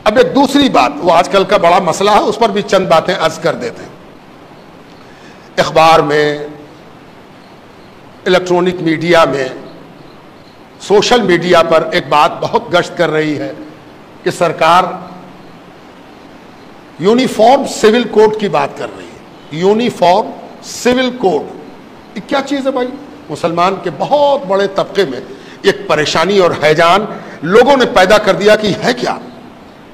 اب ایک دوسری بات، وہ آج کل کا بڑا مسئلہ ہے، اس پر بھی چند باتیں عرض کر دیتے ہیں۔ اخبار میں، الیکٹرانک میڈیا میں، سوشل میڈیا پر ایک بات بہت گشت کر رہی ہے کہ سرکار یونیفارم سول کوڈ کی بات کر رہی ہے۔ یونیفارم سول کوڈ یہ کیا چیز ہے بھائی؟ مسلمان کے بہت بڑے طبقے میں ایک پریشانی اور حیران لوگوں نے پیدا کر دیا کہ ہے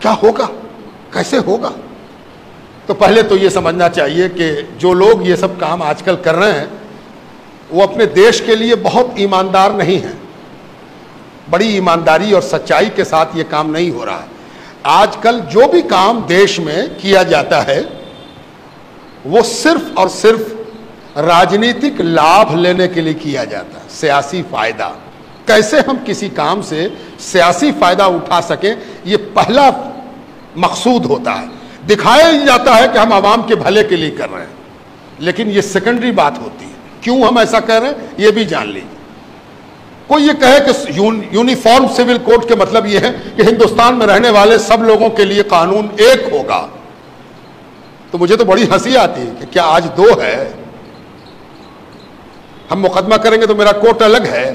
کیا ہوگا، کیسے ہوگا؟ تو پہلے تو یہ سمجھنا چاہیے کہ جو لوگ یہ سب کام آج کل کر رہے ہیں وہ اپنے دیش کے لیے بہت ایماندار نہیں ہیں، بڑی ایمانداری اور سچائی کے ساتھ یہ کام نہیں ہو رہا ہے۔ آج کل جو بھی کام دیش میں کیا جاتا ہے وہ صرف اور صرف راجنیتک لابھ لینے کے لیے کیا جاتا ہے، سیاسی فائدہ۔ کیسے ہم کسی کام سے سیاسی فائدہ اٹھا سکیں، یہ پہلا مقصود ہوتا ہے۔ دکھایا جاتا ہے کہ ہم عوام کے بھلے کے لیے کر رہے ہیں، لیکن یہ سیکنڈری بات ہوتی ہے۔ کیوں ہم ایسا کر رہے ہیں یہ بھی جان لیجیے۔ کوئی یہ کہے کہ یونیفارم سول کوڈ کے مطلب یہ ہے کہ ہندوستان میں رہنے والے سب لوگوں کے لیے قانون ایک ہوگا، تو مجھے تو بڑی ہنسی آتی ہے کہ کیا آج دو ہے؟ ہم مقدمہ کریں گے تو میرا کوٹ الگ ہے،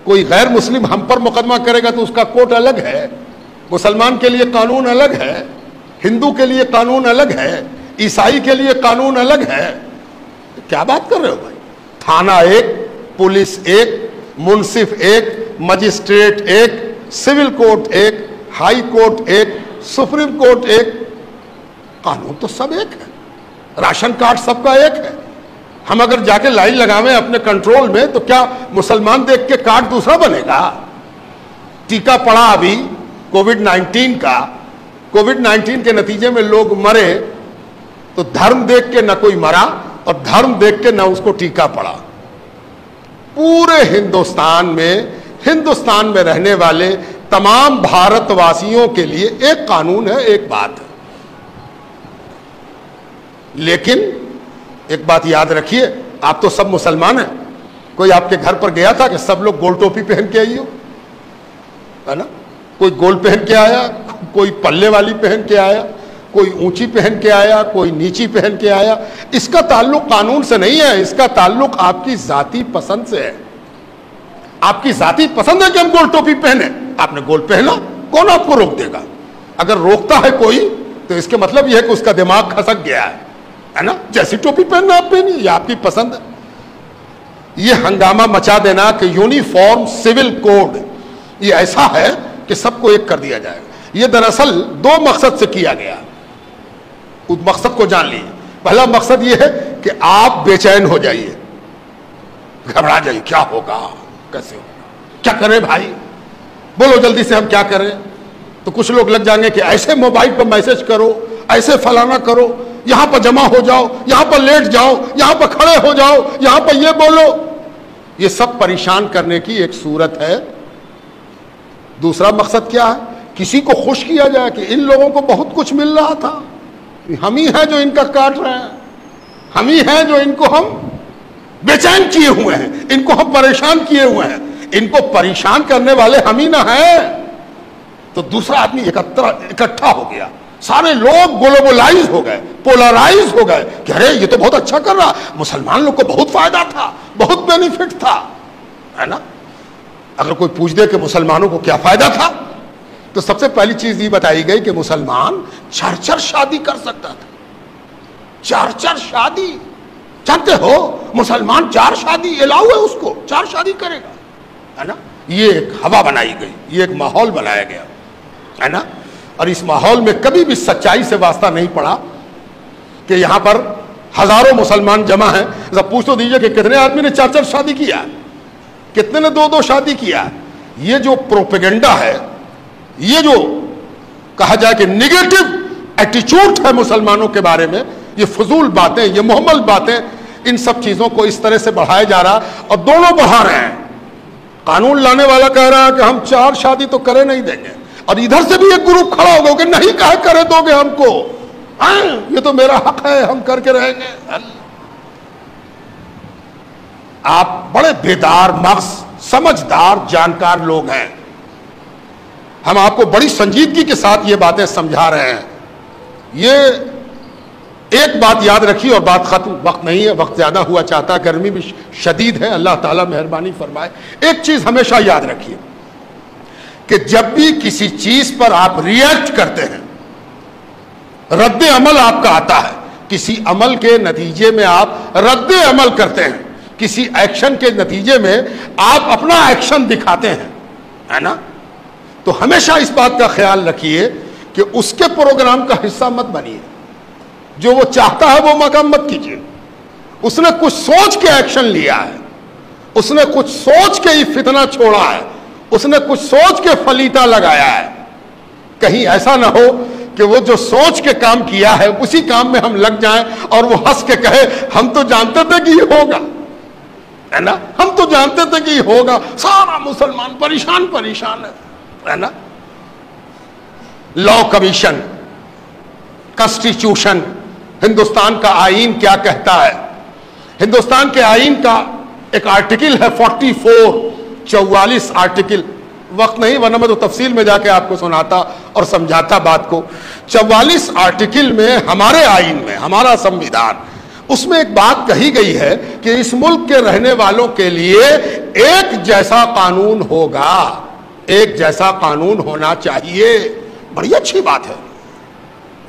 کوئی غیر مسلم ہم پر مقدمہ کرے گا تو اس کا کوٹ الگ ہے، مسلمان کے لیے قانون الگ ہے، ہندو کے لیے قانون الگ ہے، عیسائی کے لیے قانون الگ ہے۔ کیا بات کر رہے ہو بھائی؟ تھانہ ایک، پولیس ایک، منصف ایک، مجسٹریٹ ایک، سول کورٹ ایک، ہائی کورٹ ایک، سپریم کورٹ ایک، قانون تو سب ایک ہے، راشن کارڈ سب کا ایک ہے۔ ہم اگر جا کے لائن لگاویں اپنے کنٹرول میں تو کیا مسلمان دیکھ کے کارڈ دوسرا بنے گا؟ ٹیکہ پڑا ابھی کووڈ-19 کا، کووڈ-19 کے نتیجے میں لوگ مرے تو دھرم دیکھ کے نہ کوئی مرا اور دھرم دیکھ کے نہ اس کو ٹیکہ پڑا۔ پورے ہندوستان میں رہنے والے تمام بھارت واسیوں کے لیے ایک قانون ہے، ایک بات ہے۔ لیکن ایک بات یاد رکھیے، آپ تو سب مسلمان ہیں، کوئی آپ کے گھر پر گیا تھا کہ سب لوگ گول ٹوپی پہن کے آئی ہو، ہے نا؟ کوئی گول پہن کے آیا، کوئی پلے والی پہن کے آیا، کوئی اونچی پہن کے آیا، کوئی نیچی پہن کے آیا۔ اس کا تعلق قانون سے نہیں ہے، اس کا تعلق آپ کی ذاتی پسند سے ہے۔ آپ کی ذاتی پسند ہے کہ ہم گول ٹوپی پہنے، آپ نے گول پہنا، کون آپ کو روک دے گا؟ اگر روکتا ہے کوئی تو اس کے مطلب یہ ہے کہ اس کا دماغ کھسک گیا ہے نا؟ جیسی ٹوپی پہننا آپ پہنیے، یہ آپ کی پسند ہے۔ یہ ہنگامہ مچا دینا کہ یونیفارم سول کوڈ یہ ایسا ہے کہ سب کو ایک کر دیا جائے گا، یہ دراصل دو مقصد سے کیا گیا۔ اس مقصد کو جان لیجیے۔ پہلا مقصد یہ ہے کہ آپ بے چین ہو جائیے، گھبرا جائیے، کیا ہوگا، کیسے ہوگا، کیا کریں بھائی، بولو جلدی سے ہم کیا کریں۔ تو کچھ لوگ لگ جائیں گے کہ ایسے موبائل پر میسج کرو، ایسے فلانا کرو، یہاں پر جمع ہو جاؤ، یہاں پر لیٹ جاؤ، یہاں پر کھڑے ہو جاؤ، یہاں پر یہ بولو۔ یہ سب پریشان کرنے کی ایک صورت ہے۔ دوسرا مقصد کیا ہے؟ کسی کو خوش کیا جائے کہ ان لوگوں کو بہت کچھ مل رہا تھا، ہم ہی ہیں جو ان کا کاٹ رہے ہیں، ہم ہی ہیں جو ان کو ہم بے چین کیے ہوئے ہیں، ان کو ہم پریشان کیے ہوئے ہیں، ان کو پریشان کرنے والے ہم ہی نہ ہیں۔ تو دوسرا آدمی اکٹھا ہو گیا، سارے لوگ گلوبلائز ہو گئے، پولرائز ہو گئے کہ ارے یہ تو بہت اچھا کر رہا، مسلمان لوگ کو بہت فائدہ تھا، بہت بینیفٹ تھا، ہے نا؟ اگر کوئی پوچھ دے کہ مسلمانوں کو کیا فائدہ تھا تو سب سے پہلی چیز یہ بتائی گئی کہ مسلمان 4 شادی کر سکتا تھا۔ 4 شادی، جانتے ہو مسلمان 4 شادی الاؤ ہے، اس کو 4 شادی کرے گا، ہے نا؟ یہ ایک ہوا بنائی گئی، یہ ایک ماحول بنایا گیا، ہے نا؟ اور اس ماحول میں کبھی بھی سچائی سے واسطہ نہیں پڑا کہ یہاں پر ہزاروں مسلمان جمع ہیں، ذرا پوچھ تو دیجئے کہ کتنے آدمی نے 4 شادی کیا، کتنے نے 2 شادی کیا۔ یہ جو پروپیگنڈا ہے، یہ جو کہا جائے کہ نیگیٹو ایٹیچیوڈ ہے مسلمانوں کے بارے میں، یہ فضول باتیں، یہ محمل باتیں، ان سب چیزوں کو اس طرح سے بڑھایا جا رہا، اور دونوں بڑھا رہے ہیں۔ قانون لانے والا کہہ رہا ہے کہ ہم 4 شادی تو کرے نہیں دیں گے، اور ادھر سے بھی ایک گروپ کھڑا ہوگا کہ نہیں کہے کرے دو گے ہم کو، یہ تو میرا حق ہے، ہم کر کے رہیں گے۔ آپ بڑے بیدار مغز، سمجھدار، جانکار لوگ ہیں، ہم آپ کو بڑی سنجیدگی کے ساتھ یہ باتیں سمجھا رہے ہیں. یہ ایک بات یاد رکھیے اور بات ختم. وقت نہیں ہے, وقت زیادہ ہوا چاہتا, گرمی بھی شدید ہے, اللہ تعالیٰ مہربانی فرمائے. ایک چیز ہمیشہ یاد رکھیے کہ جب بھی کسی چیز پر آپ ریئیکٹ کرتے ہیں, رد عمل آپ کا آتا ہے, کسی عمل کے نتیجے میں آپ رد عمل کرتے ہیں, کسی ایکشن کے نتیجے میں آپ اپنا ایکشن دکھاتے ہیں, ہے نا, تو ہمیشہ اس بات کا خیال رکھیے کہ اس کے پروگرام کا حصہ مت بنیے. جو وہ چاہتا ہے وہ مقام مت کیجیے. اس نے کچھ سوچ کے ایکشن لیا ہے, اس نے کچھ سوچ کے ہی فتنہ چھوڑا ہے, اس نے کچھ سوچ کے فلیتا لگایا ہے. کہیں ایسا نہ ہو کہ وہ جو سوچ کے کام کیا ہے اسی کام میں ہم لگ جائیں اور وہ ہنس کے کہے ہم تو جانتے تھے کہ یہ ہوگا, ہے نا, ہم تو جانتے تھے کہ یہ ہوگا, سارا مسلمان پریشان ہے نا. لا کمیشن, کانسٹیٹیوشن, ہندوستان کا آئین کیا کہتا ہے؟ ہندوستان کے آئین کا ایک آرٹیکل ہے 44 آرٹیکل. وقت نہیں ورنہ میں تو تفصیل میں جا کے آپ کو سناتا اور سمجھاتا بات کو. 44 آرٹیکل میں ہمارے آئین میں, ہمارا سمویدھان, اس میں ایک بات کہی گئی ہے کہ اس ملک کے رہنے والوں کے لیے ایک جیسا قانون ہوگا, ایک جیسا قانون ہونا چاہیے. بڑی اچھی بات ہے,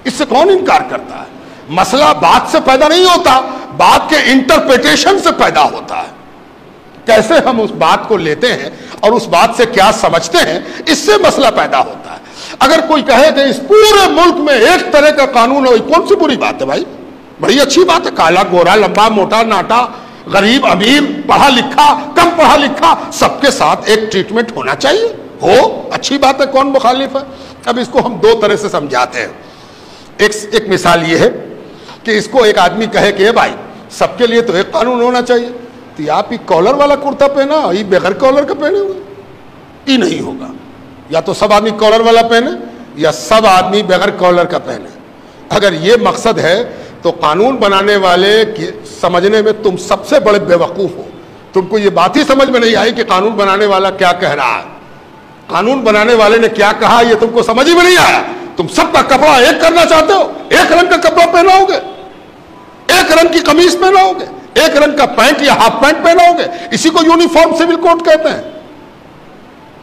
اس سے کون انکار کرتا ہے؟ مسئلہ بات سے پیدا نہیں ہوتا, بات کے انٹرپریٹیشن سے پیدا ہوتا ہے. کیسے ہم اس بات کو لیتے ہیں اور اس بات سے کیا سمجھتے ہیں, اس سے مسئلہ پیدا ہوتا ہے. اگر کوئی کہے کہ اس پورے ملک میں ایک طرح کا قانون ہو, کون سی بری بات ہے بھائی؟ بڑی اچھی بات ہے. کالا گورا, لمبا موٹا ناٹا, غریب امیر, پڑھا لکھا کم پڑھا لکھا, سب کے ساتھ ایک ٹریٹمنٹ ہونا چاہیے. ہو, اچھی بات ہے, کون مخالف ہے؟ اب اس کو ہم دو طرح سے سمجھاتے ہیں. ایک مثال یہ ہے کہ اس کو ایک آدمی کہے کہ بھائی سب کے لیے تو ایک قانون ہونا چاہیے, تو آپ ہی کالر والا کرتا پہنا, یہ بغیر کالر کا پہنے ہوئے, یہ نہیں ہوگا. یا تو سب آدمی کالر والا پہنے یا سب آدمی بغیر کالر کا پہنے. اگر یہ مقصد ہے تو قانون بنانے والے سمجھنے میں تم سب سے بڑے بے وقوف ہو. تم کو یہ بات ہی سمجھ میں نہیں آئی کہ قانون بنانے والا کیا کہہ رہا ہے. قانون بنانے والے نے کیا کہا یہ تم کو سمجھ ہی میں نہیں آیا. تم سب کا کپڑا ایک کرنا چاہتے ہو, ایک رنگ کا کپڑا پہناؤ گے, ایک رنگ کی قمیص پہناؤ گے, ایک رنگ کا پینٹ یا ہاف پینٹ پہناؤ گے. اسی کو یونیفارم سول کوڈ کہتے ہیں.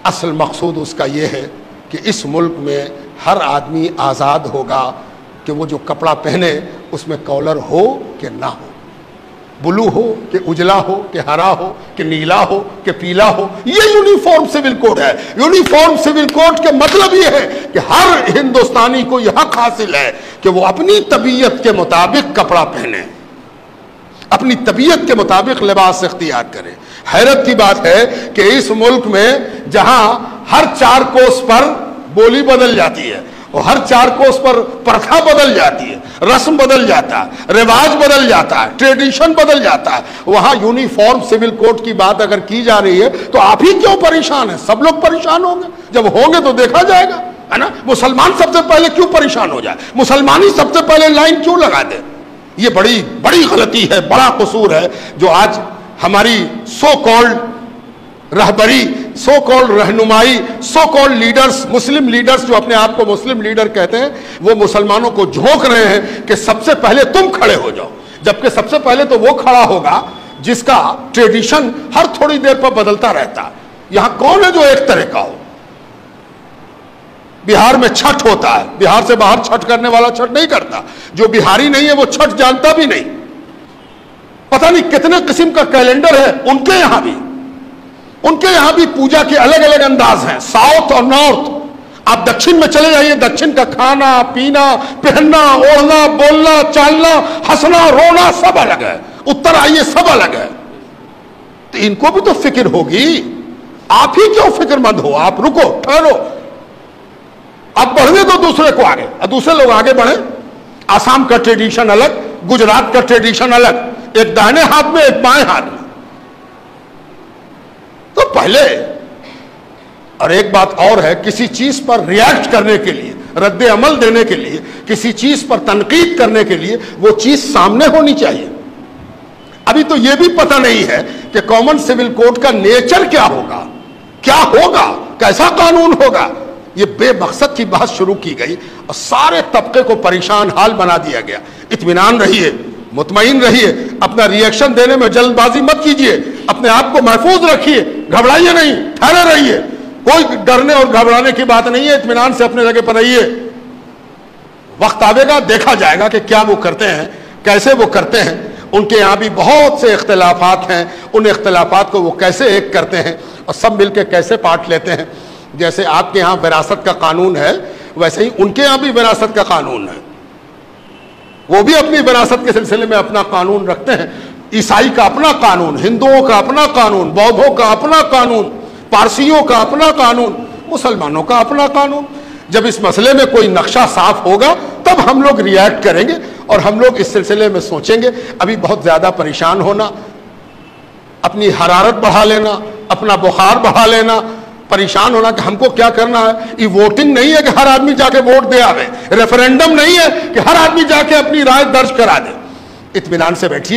اصل مقصود اس کا یہ ہے کہ اس ملک میں ہر آدمی آزاد ہوگا کہ وہ جو کپڑا پہنے اس میں کالر ہو کہ نہ ہو, بلو ہو کہ اجلا ہو کہ ہرا ہو کہ نیلا ہو کہ پیلا ہو. یہ یونیفارم سول کوڈ ہے. یونیفارم سول کوڈ کے مطلب یہ ہے کہ ہر ہندوستانی کو یہ حق حاصل ہے کہ وہ اپنی طبیعت کے مطابق کپڑا پہنے, اپنی طبیعت کے مطابق لباس اختیار کرے. حیرت کی بات ہے کہ اس ملک میں جہاں ہر 4 کوس پر بولی بدل جاتی ہے اور ہر 4 کوس پر پرتھا بدل جاتی ہے, رسم بدل جاتا ہے, رواج بدل جاتا ہے, ٹریڈیشن بدل جاتا ہے, وہاں یونیفارم سول کوڈ کی بات اگر کی جا رہی ہے تو آپ ہی کیوں پریشان ہیں؟ سب لوگ پریشان ہوں گے. جب ہوں گے تو دیکھا جائے گا, ہے نا. مسلمان سب سے پہلے کیوں پریشان ہو جائے؟ مسلمان ہی سب سے پہلے لائن کیوں لگا دے؟ یہ بڑی غلطی ہے, بڑا قصور ہے جو آج ہماری سو کالڈ رہبری, سو کالڈ رہنمائی, so called leaders, Muslim leaders جو اپنے آپ کو مسلم لیڈر کہتے ہیں, وہ مسلمانوں کو جھونک رہے ہیں کہ سب سے پہلے تم کھڑے ہو جاؤ. جبکہ سب سے پہلے تو وہ کھڑا ہوگا جس کا ٹریڈیشن ہر تھوڑی دیر پر بدلتا رہتا ہے. یہاں کون ہے جو ایک طرح کا ہو؟ بہار میں چھٹ ہوتا ہے, بہار سے باہر چھٹ کرنے والا چھٹ نہیں کرتا. جو بہاری نہیں ہے وہ چھٹ جانتا بھی نہیں. پتہ نہیں کتنے قسم کا کیلنڈر ہے ان کے یہاں بھی پوجا کے الگ الگ انداز ہیں, ساؤتھ اور نارتھ. آپ دکشن میں چلے جائیے, دکشن کا کھانا پینا, پہننا, اوڑھنا, بولنا, چالنا, ہنسنا, رونا سب الگ ہے. اتر آئیے سب الگ ہے. تو ان کو بھی تو فکر ہوگی. آپ ہی کیوں فکر مند ہو؟ آپ رکو, ٹھہرو. آپ بڑھنے دو دوسرے کو آگے, دوسرے لوگ آگے بڑھیں. آسام کا ٹریڈیشن الگ, گجرات کا ٹریڈیشن الگ, ایک دائیں ہاتھ میں ایک بائیں ہاتھ میں. تو پہلے, اور ایک بات اور ہے, کسی چیز پر ریئیکٹ کرنے کے لیے, رد عمل دینے کے لیے, کسی چیز پر تنقید کرنے کے لیے وہ چیز سامنے ہونی چاہیے. ابھی تو یہ بھی پتہ نہیں ہے کہ کامن سول کوڈ کا نیچر کیا ہوگا, کیسا قانون ہوگا. یہ بے مقصد کی بحث شروع کی گئی اور سارے طبقے کو پریشان حال بنا دیا گیا. اطمینان رہیے, مطمئن رہیے, اپنا ری ایکشن دینے میں جلد بازی مت کیجیے, اپنے آپ کو محفوظ رکھیے, گھبرائیے نہیں, ٹھہرے رہیے, کوئی ڈرنے اور گھبرانے کی بات نہیں ہے, اطمینان سے اپنے جگہ پر رہیے. وقت آئے گا, دیکھا جائے گا کہ کیا وہ کرتے ہیں, کیسے وہ کرتے ہیں. ان کے یہاں بھی بہت سے اختلافات ہیں, ان اختلافات کو وہ کیسے ایک کرتے ہیں اور سب مل کے کیسے پارٹ لیتے ہیں. جیسے آپ کے یہاں وراثت کا قانون ہے, ویسے ہی ان کے یہاں بھی وراثت کا قانون ہے. وہ بھی اپنی وراثت کے سلسلے میں اپنا قانون رکھتے ہیں. عیسائی کا اپنا قانون, ہندوؤں کا اپنا قانون, بودھوں کا اپنا قانون, پارسیوں کا اپنا قانون, مسلمانوں کا اپنا قانون. جب اس مسئلے میں کوئی نقشہ صاف ہوگا تب ہم لوگ ری ایکٹ کریں گے اور ہم لوگ اس سلسلے میں سوچیں گے. ابھی بہت زیادہ پریشان ہونا, اپنی حرارت بڑھا لینا, اپنا بخار بڑھا لینا, پریشان ہونا کہ ہم کو کیا کرنا ہے. یہ ووٹنگ نہیں ہے کہ ہر آدمی جا کے ووٹ دے آوے, ریفرینڈم نہیں ہے کہ ہر آدمی جا کے اپنی رائے درج کرا دے. اطمینان سے بیٹھیے.